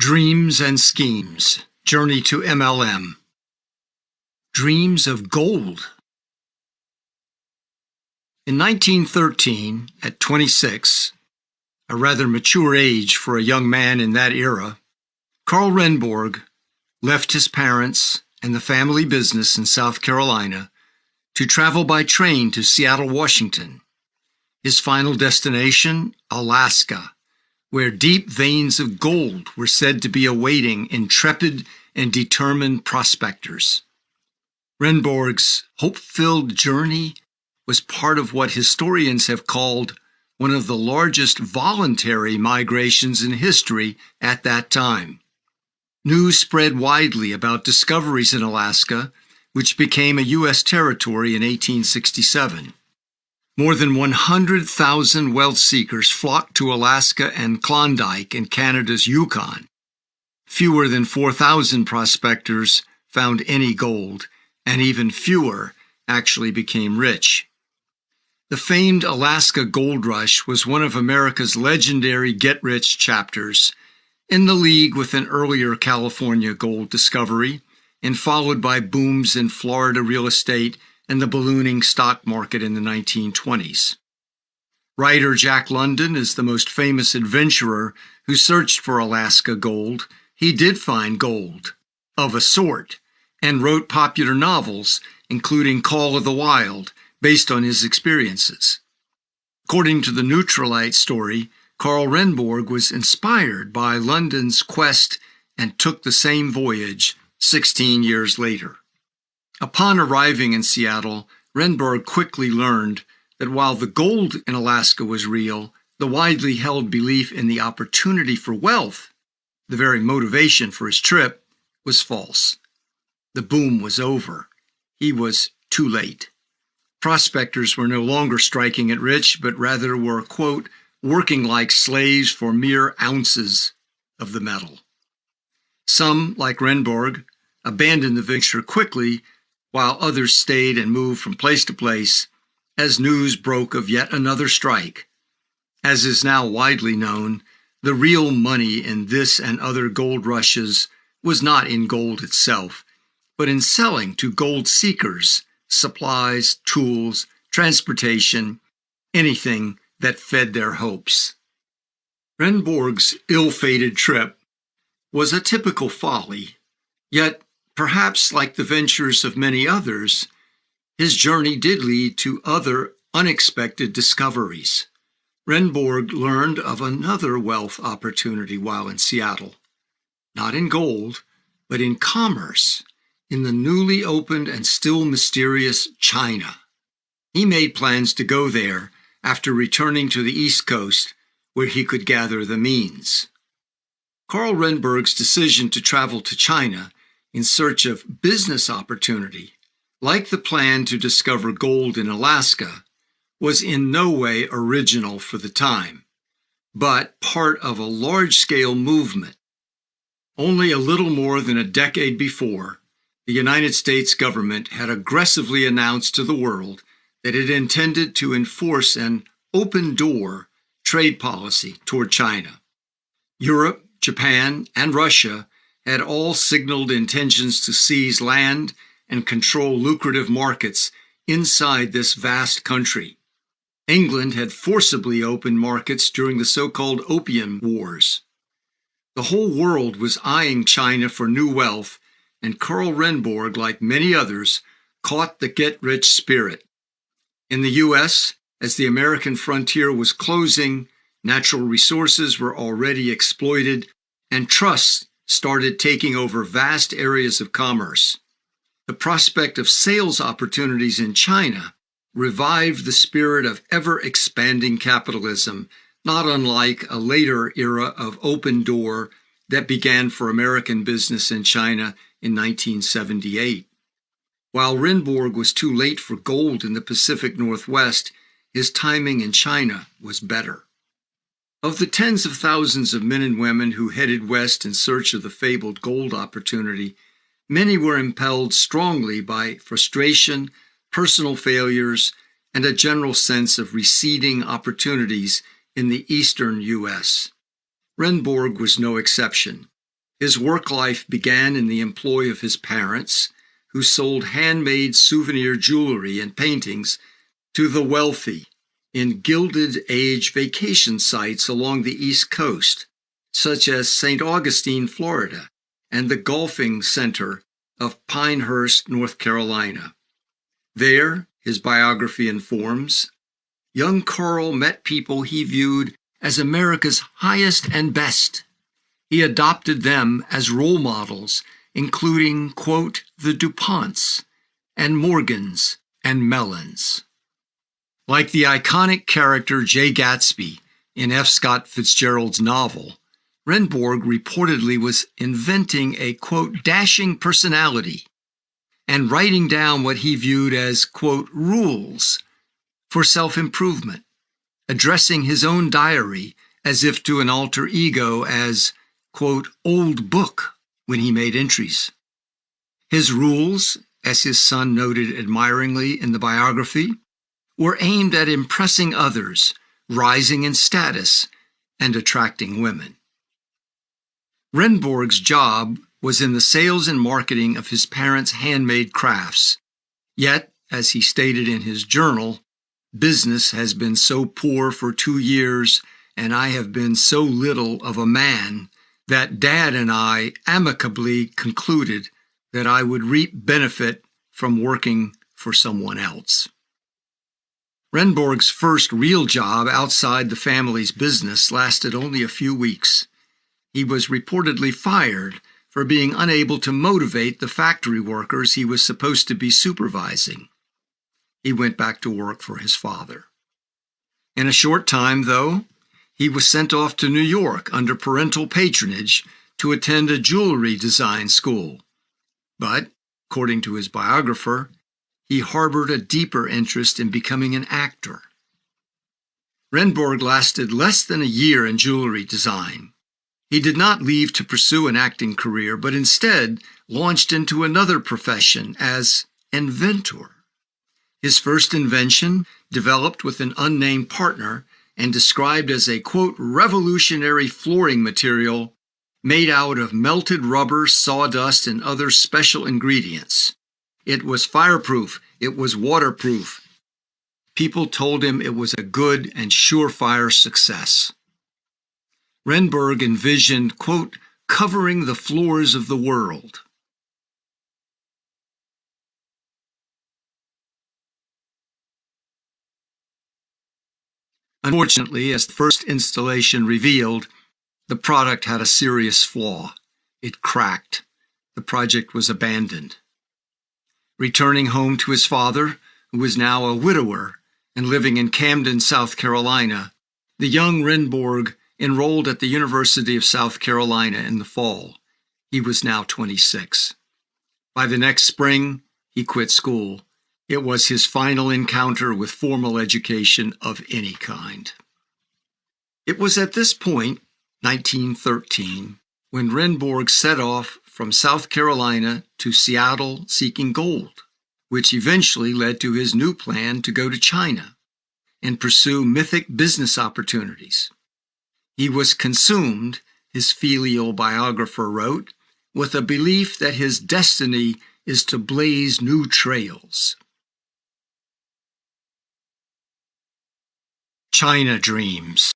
Dreams and Schemes, Journey to MLM. Dreams of Gold. In 1913, at 26, a rather mature age for a young man in that era, Karl Renborg left his parents and the family business in South Carolina to travel by train to Seattle, Washington. His final destination, Alaska, where deep veins of gold were said to be awaiting intrepid and determined prospectors. Renborg's hope-filled journey was part of what historians have called one of the largest voluntary migrations in history at that time. News spread widely about discoveries in Alaska, which became a U.S. territory in 1867. More than 100,000 wealth seekers flocked to Alaska and Klondike in Canada's Yukon. Fewer than 4,000 prospectors found any gold, and even fewer actually became rich. The famed Alaska Gold Rush was one of America's legendary get-rich chapters, in the league with an earlier California gold discovery, and followed by booms in Florida real estate and the ballooning stock market in the 1920s. Writer Jack London is the most famous adventurer who searched for Alaska gold. He did find gold, of a sort, and wrote popular novels, including Call of the Wild, based on his experiences. According to the Neutralite story, Karl Renborg was inspired by London's quest and took the same voyage 16 years later. Upon arriving in Seattle, Renborg quickly learned that while the gold in Alaska was real, the widely held belief in the opportunity for wealth, the very motivation for his trip, was false. The boom was over. He was too late. Prospectors were no longer striking it rich, but rather were, quote, working like slaves for mere ounces of the metal. Some, like Renborg, abandoned the venture quickly, while others stayed and moved from place to place as news broke of yet another strike. As is now widely known, the real money in this and other gold rushes was not in gold itself, but in selling to gold seekers supplies, tools, transportation, anything that fed their hopes. Renborg's ill-fated trip was a typical folly, yet perhaps like the ventures of many others, his journey did lead to other unexpected discoveries. Renborg learned of another wealth opportunity while in Seattle, not in gold, but in commerce, in the newly opened and still mysterious China. He made plans to go there after returning to the East Coast, where he could gather the means. Karl Renborg's decision to travel to China in search of business opportunity, like the plan to discover gold in Alaska, was in no way original for the time, but part of a large-scale movement. Only a little more than a decade before, the United States government had aggressively announced to the world that it intended to enforce an open-door trade policy toward China. Europe, Japan, and Russia had all signaled intentions to seize land and control lucrative markets inside this vast country. England had forcibly opened markets during the so-called Opium Wars. The whole world was eyeing China for new wealth, and Karl Renborg, like many others, caught the get-rich spirit. In the U.S., as the American frontier was closing, natural resources were already exploited, and trusts started taking over vast areas of commerce. The prospect of sales opportunities in China revived the spirit of ever-expanding capitalism, not unlike a later era of open door that began for American business in China in 1978. While Renborg was too late for gold in the Pacific Northwest, his timing in China was better. Of the tens of thousands of men and women who headed west in search of the fabled gold opportunity, many were impelled strongly by frustration, personal failures, and a general sense of receding opportunities in the eastern U.S. Renborg was no exception. His work life began in the employ of his parents, who sold handmade souvenir jewelry and paintings to the wealthy in Gilded Age vacation sites along the East Coast, such as St. Augustine, Florida, and the Golfing Center of Pinehurst, North Carolina. There, his biography informs, young Carl met people he viewed as America's highest and best. He adopted them as role models, including, quote, the DuPonts and Morgans and Mellons. Like the iconic character Jay Gatsby in F. Scott Fitzgerald's novel, Renborg reportedly was inventing a, quote, dashing personality and writing down what he viewed as, quote, rules for self-improvement, addressing his own diary as if to an alter ego as, quote, old book when he made entries. His rules, as his son noted admiringly in the biography, were aimed at impressing others, rising in status, and attracting women. Renborg's job was in the sales and marketing of his parents' handmade crafts. Yet, as he stated in his journal, business has been so poor for 2 years, and I have been so little of a man that Dad and I amicably concluded that I would reap benefit from working for someone else. Renborg's first real job outside the family's business lasted only a few weeks. He was reportedly fired for being unable to motivate the factory workers he was supposed to be supervising. He went back to work for his father. In a short time, though, he was sent off to New York under parental patronage to attend a jewelry design school. But, according to his biographer, he harbored a deeper interest in becoming an actor. Renborg lasted less than a year in jewelry design. He did not leave to pursue an acting career, but instead launched into another profession as inventor. His first invention, developed with an unnamed partner and described as a, quote, revolutionary flooring material made out of melted rubber, sawdust, and other special ingredients. It was fireproof. It was waterproof. People told him it was a good and surefire success. Renborg envisioned, quote, covering the floors of the world. Unfortunately, as the first installation revealed, the product had a serious flaw. It cracked. The project was abandoned. Returning home to his father, who was now a widower and living in Camden, South Carolina, the young Renborg enrolled at the University of South Carolina in the fall. He was now 26. By the next spring, he quit school. It was his final encounter with formal education of any kind. It was at this point, 1913, when Renborg set off from South Carolina to Seattle seeking gold, which eventually led to his new plan to go to China and pursue mythic business opportunities. He was consumed, his filial biographer wrote, with a belief that his destiny is to blaze new trails. China Dreams.